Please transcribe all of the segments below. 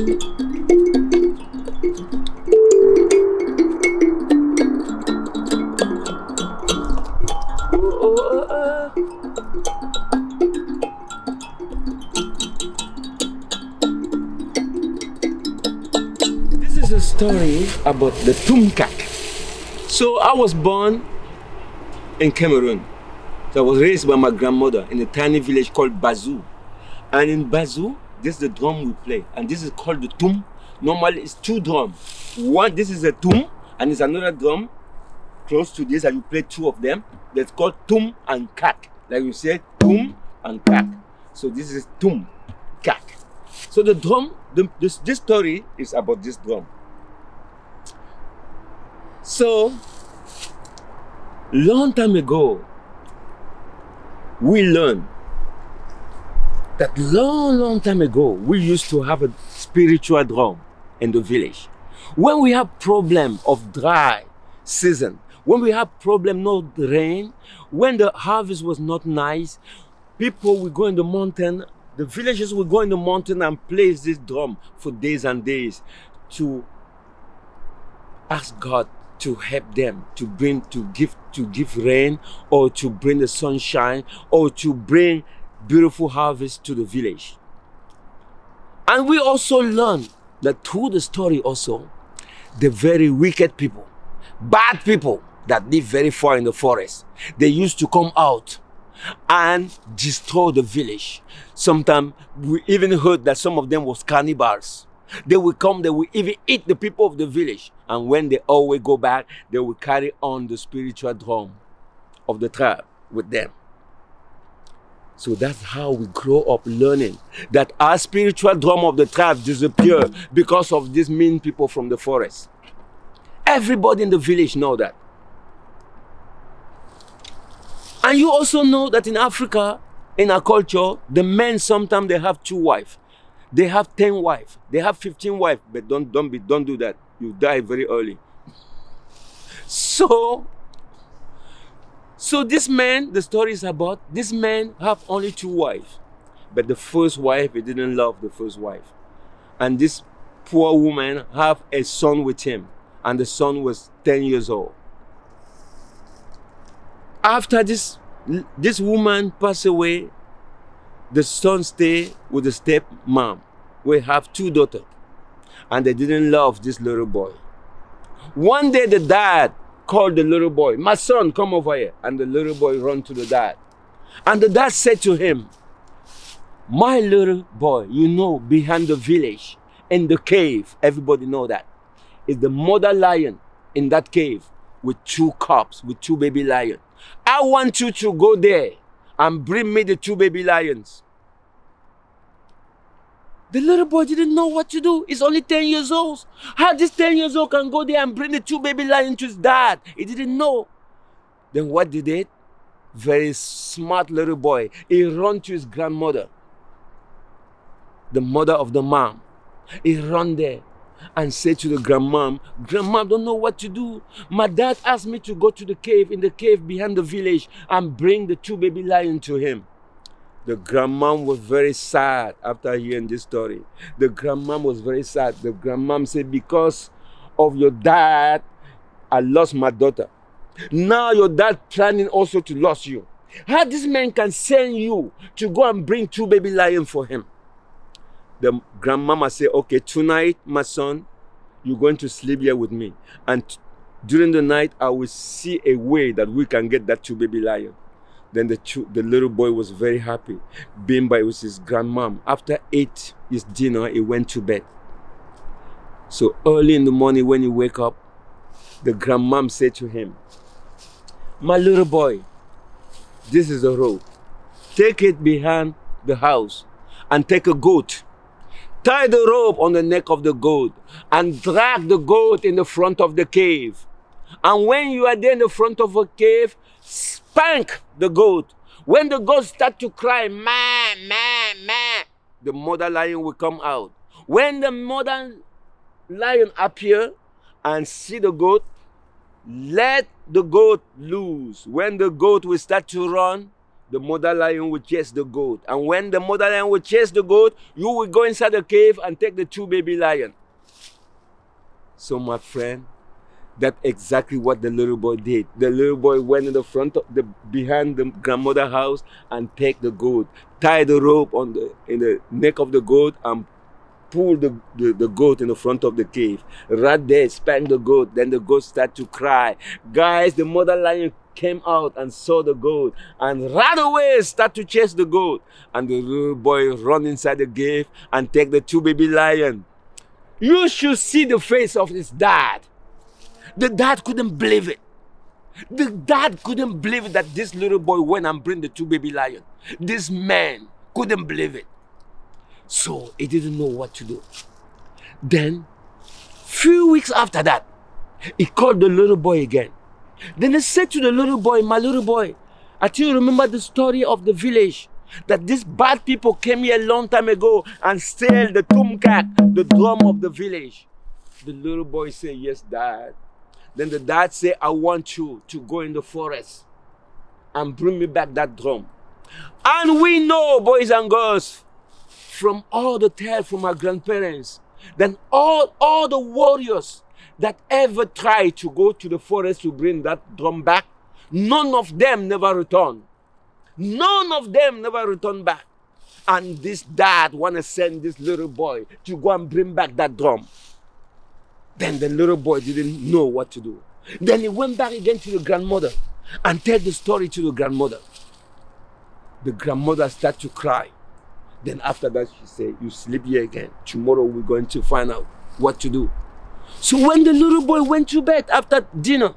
This is a story about the Toumkak. So I was born in Cameroon. So I was raised by my grandmother in a tiny village called Bazou. And in Bazou, this is the drum we play. And this is called the toum. Normally it's two drums. One, this is a toum, and it's another drum close to this, and you play two of them. That's called toum and kak. Like you said, toum and kak. So this is toum, kak. So the drum, this story is about this drum. So, long time ago, we learned that long time ago, we used to have a spiritual drum in the village. When we have problem of dry season, when we have problem no rain, when the harvest was not nice, people will go in the mountain, the villagers will go in the mountain and play this drum for days and days to ask God to help them, to give rain, or to bring the sunshine, or to bring beautiful harvest to the village. And we also learn that through the story also, the very wicked people, bad people that live very far in the forest, they used to come out and destroy the village. Sometimes we even heard that some of them was cannibals. They will come, they will even eat the people of the village. And when they always go back, they will carry on the spiritual drum of the tribe with them. So that's how we grow up learning that our spiritual drum of the tribe disappeared because of these mean people from the forest. Everybody in the village know that. And you also know that in Africa, in our culture, the men sometimes they have 2 wives. They have 10 wives. They have 15 wives. But don't do that. You die very early. So this man, the story is about, this man have only 2 wives. But the first wife, he didn't love the first wife. And this poor woman have a son with him. And the son was 10 years old. After this woman passed away, the son stayed with the stepmom. We have 2 daughters. And they didn't love this little boy. One day the dad called the little boy, "My son, come over here." And the little boy ran to the dad. And the dad said to him, "My little boy, you know, behind the village, in the cave, everybody know that, is the mother lion in that cave with 2 cubs, with 2 baby lions. I want you to go there and bring me the 2 baby lions." The little boy didn't know what to do. He's only 10 years old. How this 10 years old can go there and bring the 2 baby lions to his dad? He didn't know. Then what did he? Very smart little boy. He ran to his grandmother, the mother of the mom. He ran there and said to the grandmom, "Grandma, I don't know what to do. My dad asked me to go to the cave, in the cave behind the village, and bring the 2 baby lions to him." The grandmom was very sad after hearing this story. The grandmom was very sad. The grandmom said, "Because of your dad, I lost my daughter. Now your dad planning also to lose you. How this man can send you to go and bring 2 baby lions for him?" The grandmama said, "Okay, tonight, my son, you're going to sleep here with me. And during the night, I will see a way that we can get that 2 baby lions." Then the little boy was very happy, being by with his grandmom. After ate his dinner, he went to bed. So early in the morning when he wake up, the grandmom said to him, "My little boy, this is the road. Take it behind the house and take a goat. Tie the rope on the neck of the goat and drag the goat in the front of the cave. And when you are there in the front of a cave, spank the goat. When the goat start to cry, ma, ma, ma, the mother lion will come out. When the mother lion appear and see the goat, let the goat loose. When the goat will start to run, the mother lion will chase the goat. And when the mother lion will chase the goat, you will go inside the cave and take the 2 baby lions. So my friend, that's exactly what the little boy did. The little boy went in the front of behind the grandmother house and take the goat, tie the rope in the neck of the goat and pull the goat in the front of the cave. Right there, spank the goat. Then the goat started to cry. Guys, the mother lion came out and saw the goat and right away start to chase the goat. And the little boy run inside the cave and take the 2 baby lions. You should see the face of his dad. The dad couldn't believe it. The dad couldn't believe it that this little boy went and bring the 2 baby lions. This man couldn't believe it. So he didn't know what to do. Then, few weeks after that, he called the little boy again. Then he said to the little boy, my little boy, I think you remember the story of the village, that these bad people came here a long time ago and stole the Toumkak, the drum of the village. The little boy said, yes, Dad. Then the dad said, I want you to go in the forest and bring me back that drum. And we know, boys and girls, from all the tales from our grandparents, then all the warriors that ever tried to go to the forest to bring that drum back, none of them never returned. None of them never returned back. And this dad want to send this little boy to go and bring back that drum. Then the little boy didn't know what to do. Then he went back again to the grandmother and told the story to the grandmother. The grandmother started to cry. Then after that she said, you sleep here again. Tomorrow we're going to find out what to do. So when the little boy went to bed after dinner,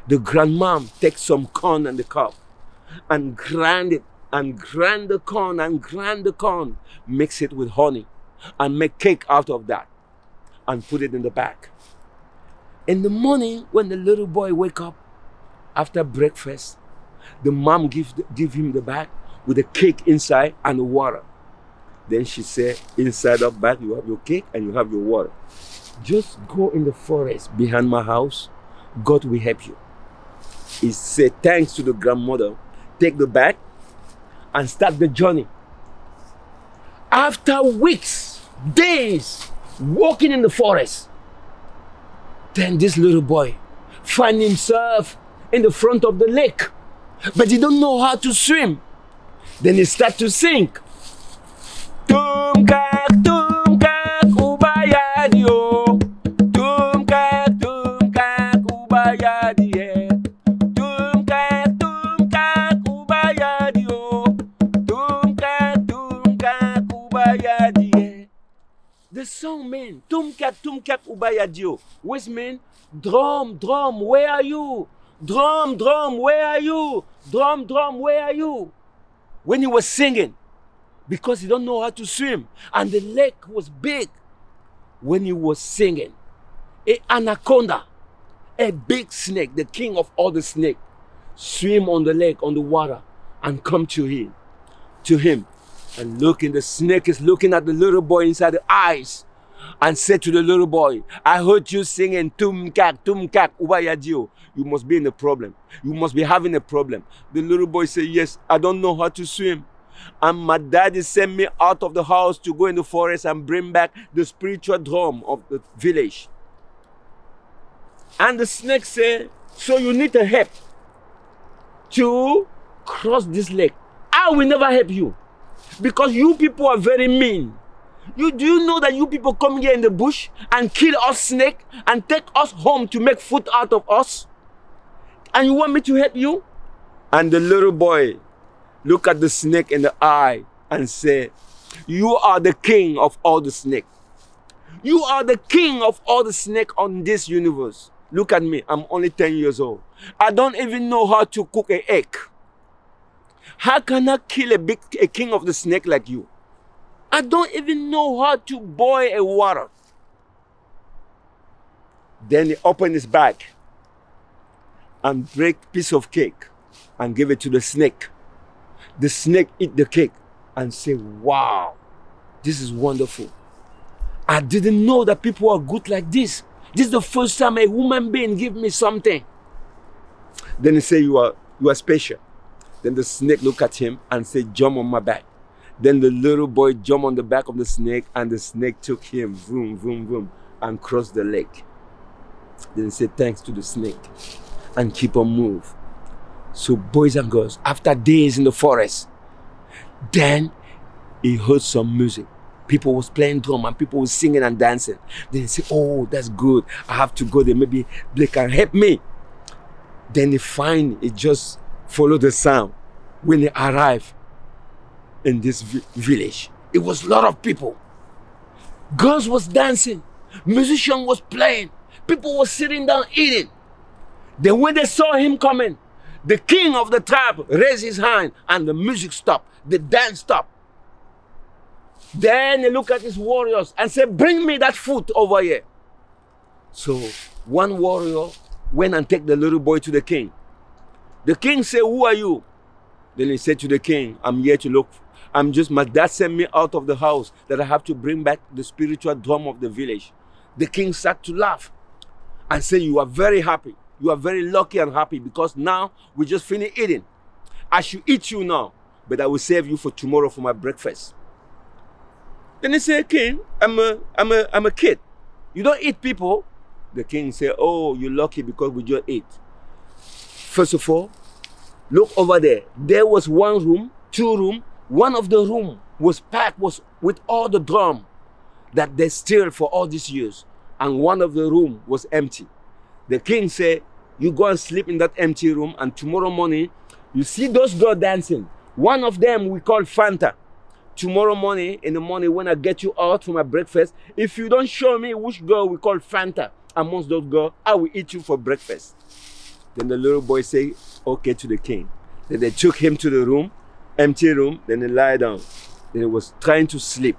the grandmom takes some corn and the cup and grind it and grind the corn, mix it with honey and make cake out of that and put it in the bag. In the morning, when the little boy wake up after breakfast, the mom give him the bag with the cake inside and the water. Then she said, inside that bag you have your cake and you have your water. Just go in the forest behind my house. God will help you. He said thanks to the grandmother. Take the bag and start the journey. After weeks, days, walking in the forest, then this little boy find himself in the front of the lake, but he don't know how to swim. Then he start to sing. Toumkak, Toumkak, ubayadio. Toumkak, Toumkak, ubayadio. Toumkak, Toumkak, ubayadio. Toumkak, Toumkak, ubayadio. The song means Toumkak, Toumkak, ubayadio, which means drum, drum, where are you? Drum, drum, where are you? Drum, drum, where are you? When he was singing, because he don't know how to swim, and the lake was big. When he was singing, an anaconda, a big snake, the king of all the snakes, swim on the lake, on the water, and come to him. And looking, the snake is looking at the little boy inside the eyes and said to the little boy, I heard you singing Toumkak, Toumkak, ubayadio. You must be in a problem. You must be having a problem. The little boy said, yes, I don't know how to swim. And my daddy sent me out of the house to go in the forest and bring back the spiritual drum of the village. And the snake said, so you need a help to cross this lake. I will never help you because you people are very mean. Do you know that you people come here in the bush and kill us snake and take us home to make food out of us? And you want me to help you? And the little boy looked at the snake in the eye and said, you are the king of all the snakes. You are the king of all the snakes on this universe. Look at me, I'm only 10 years old. I don't even know how to cook an egg. How can I kill a king of the snake like you? I don't even know how to boil a water. Then he opened his bag and break a piece of cake and give it to the snake. The snake eat the cake and say, wow, this is wonderful. I didn't know that people are good like this. This is the first time a human being give me something. Then he say, you are special. Then the snake looked at him and said, jump on my back. Then the little boy jumped on the back of the snake, and the snake took him, vroom, vroom, vroom, and crossed the lake. Then he said, thanks to the snake, and keep on move. So boys and girls, after days in the forest, then he heard some music. People was playing drum and people was singing and dancing. Then he said, oh, that's good. I have to go there. Maybe they can help me. Then he just followed the sound. When he arrived in this village, it was a lot of people. Girls was dancing. Musician was playing. People were sitting down eating. Then when they saw him coming, the king of the tribe raised his hand and the music stopped. The dance stopped. Then he looked at his warriors and said, bring me that food over here. So one warrior went and took the little boy to the king. The king said, who are you? Then he said to the king, I'm here to look. My dad sent me out of the house that I have to bring back the spiritual drum of the village. The king started to laugh and said, you are very happy. You are very lucky and happy because now we just finished eating. I should eat you now, but I will save you for tomorrow for my breakfast. Then he said, king, I'm a kid. You don't eat people. The king said, oh, you're lucky because we just ate. First of all, look over there. There was one room, two rooms. One of the rooms was packed with all the drum that they steal for all these years. And one of the rooms was empty. The king said, you go and sleep in that empty room, and tomorrow morning, you see those girls dancing. One of them we call Fanta. Tomorrow morning, in the morning, when I get you out for my breakfast, if you don't show me which girl we call Fanta amongst those girls, I will eat you for breakfast. Then the little boy said, okay, to the king. Then they took him to the room, empty room, then he lied down. Then he was trying to sleep.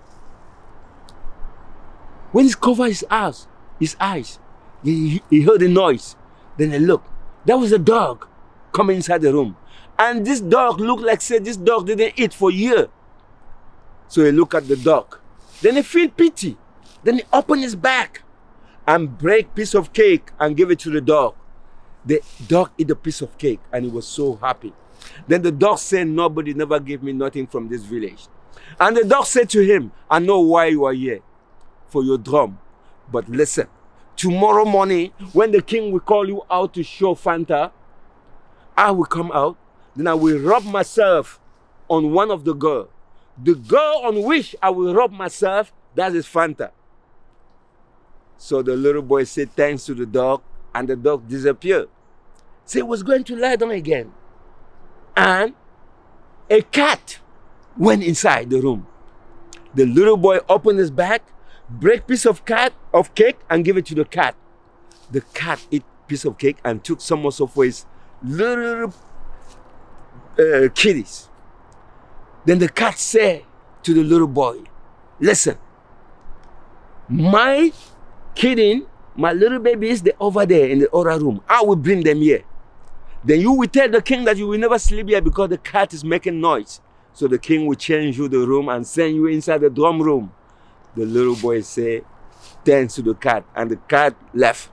When he covered his eyes, he heard a noise. Then he looked. That was a dog coming inside the room. And this dog looked like, say, this dog didn't eat for a year. So he looked at the dog. Then he feel pity. Then he opened his back and break piece of cake and give it to the dog. The dog ate a piece of cake and he was so happy. Then the dog said, nobody never gave me nothing from this village. And the dog said to him, I know why you are here, for your drum. But listen, tomorrow morning, when the king will call you out to show Fanta, I will come out. Then I will rub myself on one of the girls. The girl on which I will rub myself, that is Fanta. So the little boy said thanks to the dog, and the dog disappeared. So he was going to lie down again. And a cat went inside the room. The little boy opened his bag, break piece of cake and give it to the cat. The cat ate piece of cake and took some more of his little kitties. Then the cat said to the little boy, listen, my kidding, my little babies, they're over there in the other room. I will bring them here. Then you will tell the king that you will never sleep here because the cat is making noise. So the king will change you the room and send you inside the drum room. The little boy said, thanks to the cat, and the cat left.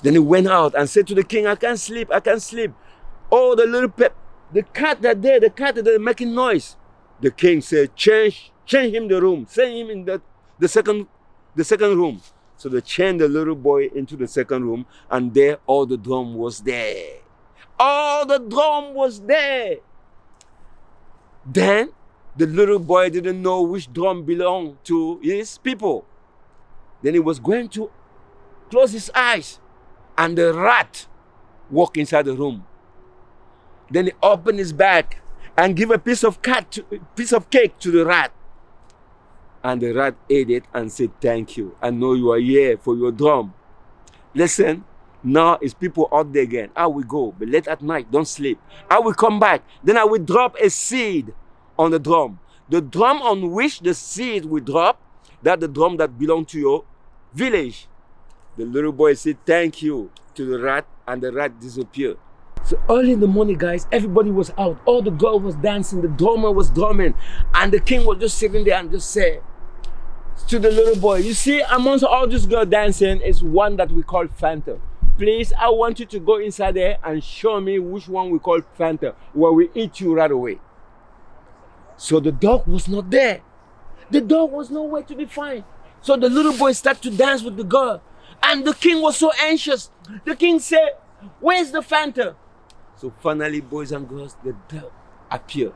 Then he went out and said to the king, I can't sleep, I can't sleep. Oh, the cat that there, the cat that is making noise. The king said, change him the room, send him in the second room. So they changed the little boy into the second room, and there all the drum was there. All the drum was there. Then the little boy didn't know which drum belonged to his people. Then he was going to close his eyes, and the rat walked inside the room. Then he opened his bag and gave a piece of cake to the rat. And the rat ate it and said, thank you. I know you are here for your drum. Listen, now it's people out there again. I will go, but late at night, don't sleep. I will come back. Then I will drop a seed on the drum. The drum on which the seed will drop, that's the drum that belongs to your village. The little boy said, thank you to the rat, and the rat disappeared. So early in the morning, guys, everybody was out. All the girls was dancing, the drummer was drumming, and the king was just sitting there and just said to the little boy, you see, amongst all these girls dancing is one that we call Fanta. please, I want you to go inside there and show me which one we call Fanta, where we eat you right away. So the dog was not there. The dog was nowhere to be found. So the little boy started to dance with the girl. And the king was so anxious. The king said, where's the Fanta? So finally, boys and girls, the dog appeared.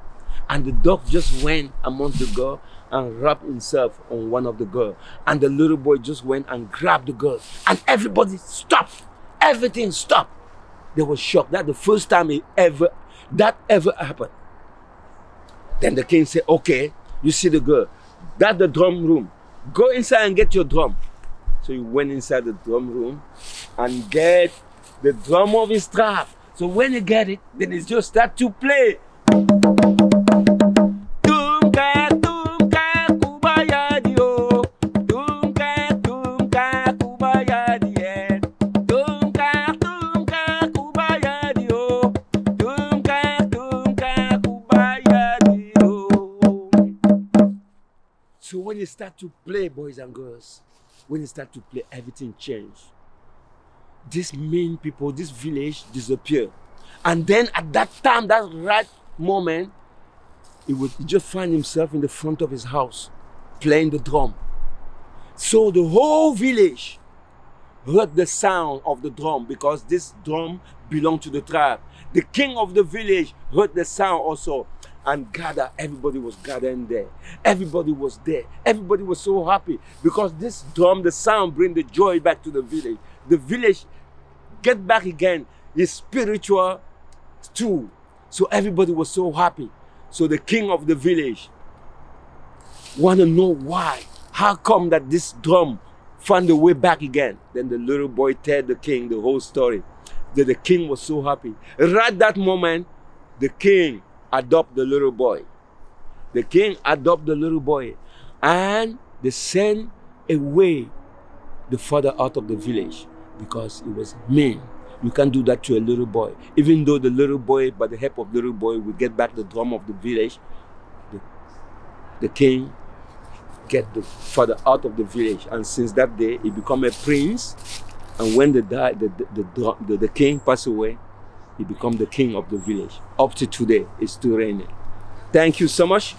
And the dog just went among the girl and rubbed himself on one of the girls. And the little boy just went and grabbed the girl. And everybody stopped. Everything stopped. They were shocked. That's the first time that ever happened. Then the king said, okay, you see the girl. That's the drum room. Go inside and get your drum. So he went inside the drum room and get the drum of his tribe. So when he get it, then he just start to play. Toumkak, Toumkak, kubayadio. Toumkak, Toumkak, kubayadia. Toumkak, Toumkak, kubayadio. Toumkak, Toumkak, kubayadio. So when you start to play, boys and girls, when you start to play, everything changed. These main people, this village disappeared. And then at that time, that right moment, he just find himself in the front of his house, playing the drum. So the whole village heard the sound of the drum because this drum belonged to the tribe. The king of the village heard the sound also and gathered. Everybody was gathering there. Everybody was there. Everybody was so happy because this drum, the sound, bring the joy back to the village. The village get back again his spiritual too. So everybody was so happy. So the king of the village want to know why. How come that this drum found the way back again? Then the little boy told the king the whole story. That the king was so happy. Right that moment, the king adopted the little boy. The king adopted the little boy. And they sent away the father out of the village because it was mean. You can't do that to a little boy. Even though the little boy, by the help of the little boy, will get back the drum of the village, the king get the father out of the village. And since that day, he became a prince. And when the king passed away, he became the king of the village. Up to today, it's still reigning. Thank you so much.